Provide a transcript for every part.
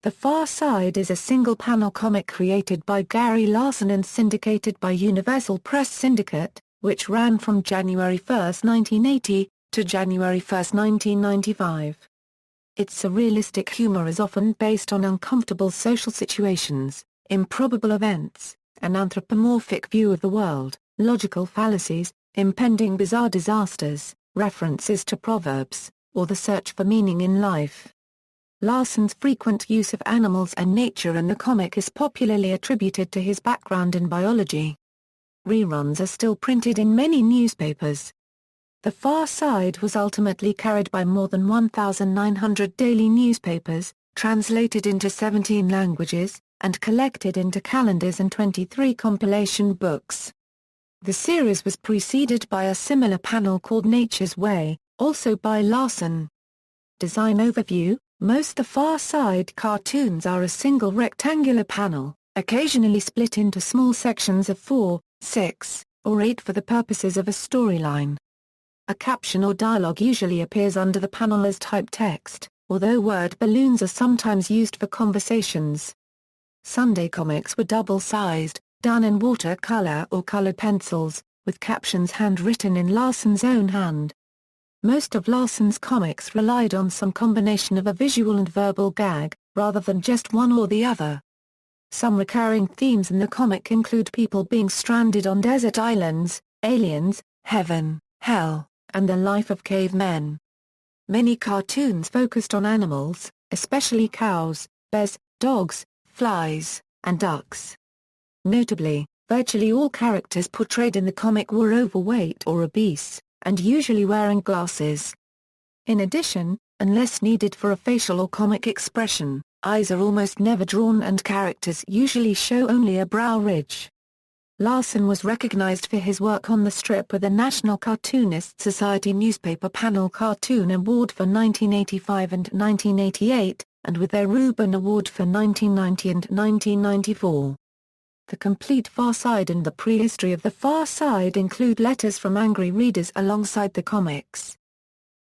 The Far Side is a single-panel comic created by Gary Larson and syndicated by Universal Press Syndicate, which ran from January 1, 1980, to January 1, 1995. Its surrealistic humor is often based on uncomfortable social situations, improbable events, an anthropomorphic view of the world, logical fallacies, impending bizarre disasters, references to proverbs, or the search for meaning in life. Larson's frequent use of animals and nature in the comic is popularly attributed to his background in biology. Reruns are still printed in many newspapers. The Far Side was ultimately carried by more than 1,900 daily newspapers, translated into 17 languages, and collected into calendars and 23 compilation books. The series was preceded by a similar panel called Nature's Way, also by Larson. Design overview: most The Far Side cartoons are a single rectangular panel, occasionally split into small sections of 4, 6, or 8 for the purposes of a storyline. A caption or dialogue usually appears under the panel as typed text, although word balloons are sometimes used for conversations. Sunday comics were double-sized, done in watercolor or colored pencils, with captions handwritten in Larson's own hand. Most of Larson's comics relied on some combination of a visual and verbal gag, rather than just one or the other. Some recurring themes in the comic include people being stranded on desert islands, aliens, heaven, hell, and the life of cavemen. Many cartoons focused on animals, especially cows, bears, dogs, flies, and ducks. Notably, virtually all characters portrayed in the comic were overweight or obese, and usually wearing glasses. In addition, unless needed for a facial or comic expression, eyes are almost never drawn and characters usually show only a brow ridge. Larson was recognized for his work on the strip with the National Cartoonist Society Newspaper Panel Cartoon Award for 1985 and 1988, and with their Reuben Award for 1990 and 1994. The Complete Far Side and the prehistory of the Far Side include letters from angry readers alongside the comics.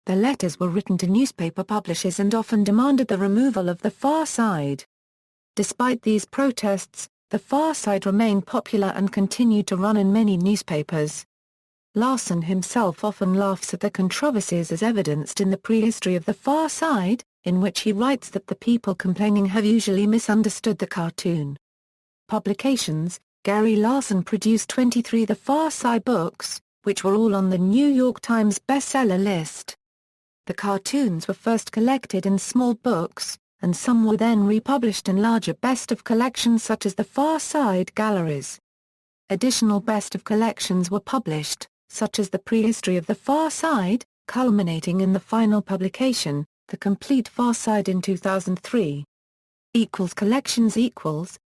The letters were written to newspaper publishers and often demanded the removal of the Far Side. Despite these protests, the Far Side remained popular and continued to run in many newspapers. Larson himself often laughs at the controversies as evidenced in the prehistory of the Far Side, in which he writes that the people complaining have usually misunderstood the cartoon. Publications: Gary Larson produced 23 The Far Side books, which were all on the New York Times bestseller list. The cartoons were first collected in small books, and some were then republished in larger best-of collections such as the Far Side Galleries. Additional best-of collections were published, such as The Prehistory of the Far Side, culminating in the final publication, The Complete Far Side in 2003. Collections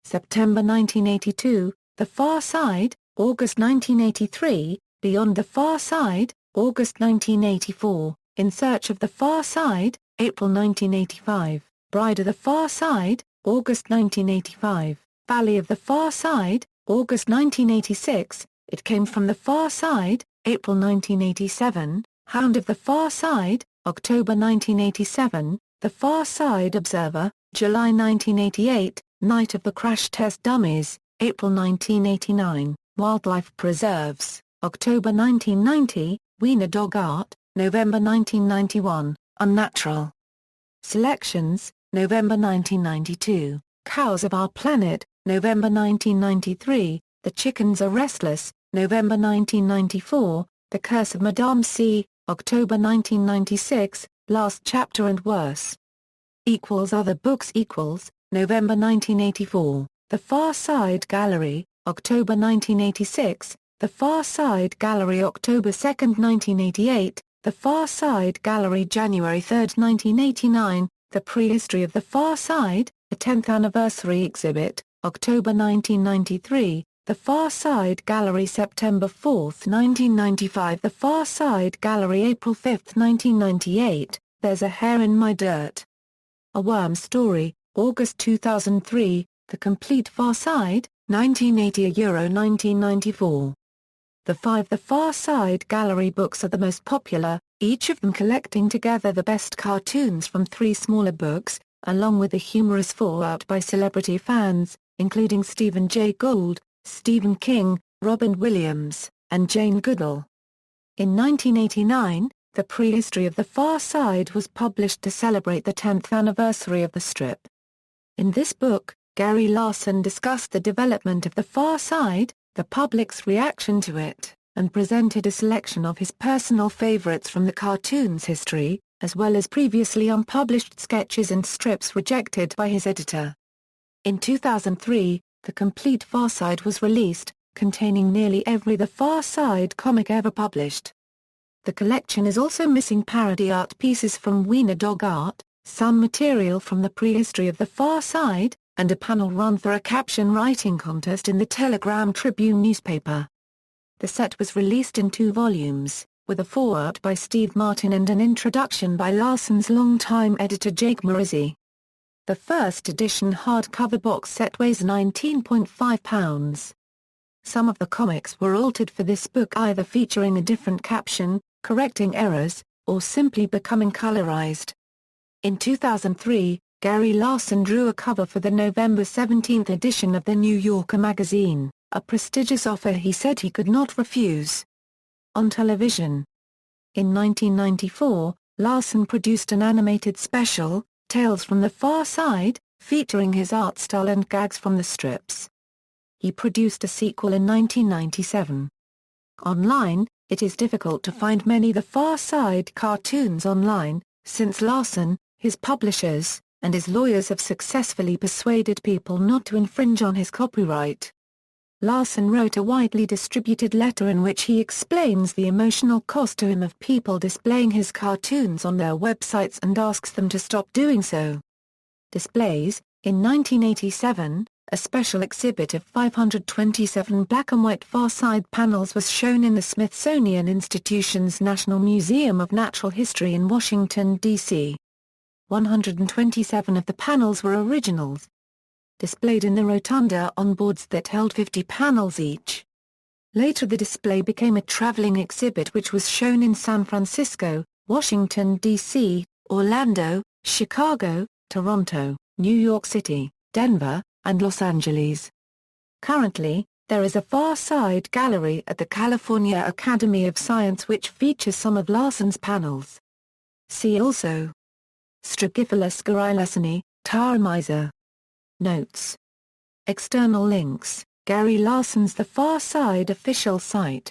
September 1982, The Far Side, August 1983, Beyond the Far Side, August 1984, In Search of the Far Side, April 1985, Bride of the Far Side, August 1985, Valley of the Far Side, August 1986, It Came from the Far Side, April 1987, Hound of the Far Side, October 1987, The Far Side Observer, July 1988, Night of the Crash Test Dummies, April 1989, Wildlife Preserves, October 1990, Wiener Dog Art, November 1991, Unnatural Selections, November 1992, Cows of Our Planet, November 1993, The Chickens Are Restless, November 1994, The Curse of Madame C, October 1996, Last Chapter and Worse. Other books November 1984, The Far Side Gallery, October 1986, The Far Side Gallery October 2, 1988, The Far Side Gallery January 3, 1989, The Prehistory of the Far Side, a 10th Anniversary Exhibit, October 1993, The Far Side Gallery September 4, 1995, The Far Side Gallery April 5, 1998, There's a Hair in My Dirt. A Worm Story, August 2003, The Complete Far Side, 1980 1994. The 5 The Far Side Gallery books are the most popular, each of them collecting together the best cartoons from 3 smaller books, along with a humorous foreword by celebrity fans, including Stephen Jay Gould, Stephen King, Robin Williams, and Jane Goodall. In 1989, The Prehistory of the Far Side was published to celebrate the 10th anniversary of the strip. In this book, Gary Larson discussed the development of the Far Side, the public's reaction to it, and presented a selection of his personal favorites from the cartoon's history, as well as previously unpublished sketches and strips rejected by his editor. In 2003, the complete Far Side was released, containing nearly every The Far Side comic ever published. The collection is also missing parody art pieces from Wiener Dog Art, some material from The Prehistory of the Far Side, and a panel run for a caption writing contest in the Telegram Tribune newspaper. The set was released in 2 volumes, with a foreword by Steve Martin and an introduction by Larson's longtime editor Jake Marizzi. The first edition hardcover box set weighs 19.5 pounds. Some of the comics were altered for this book, either featuring a different caption, correcting errors, or simply becoming colorized. In 2003, Gary Larson drew a cover for the November 17 edition of The New Yorker magazine, a prestigious offer he said he could not refuse. On television. In 1994, Larson produced an animated special, Tales from the Far Side, featuring his art style and gags from the strips. He produced a sequel in 1997. Online, it is difficult to find many The Far Side cartoons online, since Larson, his publishers, and his lawyers have successfully persuaded people not to infringe on his copyright. Larson wrote a widely distributed letter in which he explains the emotional cost to him of people displaying his cartoons on their websites and asks them to stop doing so. Displays. In 1987, a special exhibit of 527 black-and-white Far Side panels was shown in the Smithsonian Institution's National Museum of Natural History in Washington, D.C. 127 of the panels were originals, displayed in the rotunda on boards that held 50 panels each. Later the display became a traveling exhibit which was shown in San Francisco, Washington, D.C., Orlando, Chicago, Toronto, New York City, Denver, and Los Angeles. Currently, there is a Far Side gallery at the California Academy of Science which features some of Larson's panels. See also: Strigophilis garrylarsoni, Taramiser. Notes. External links: Gary Larson's The Far Side official site.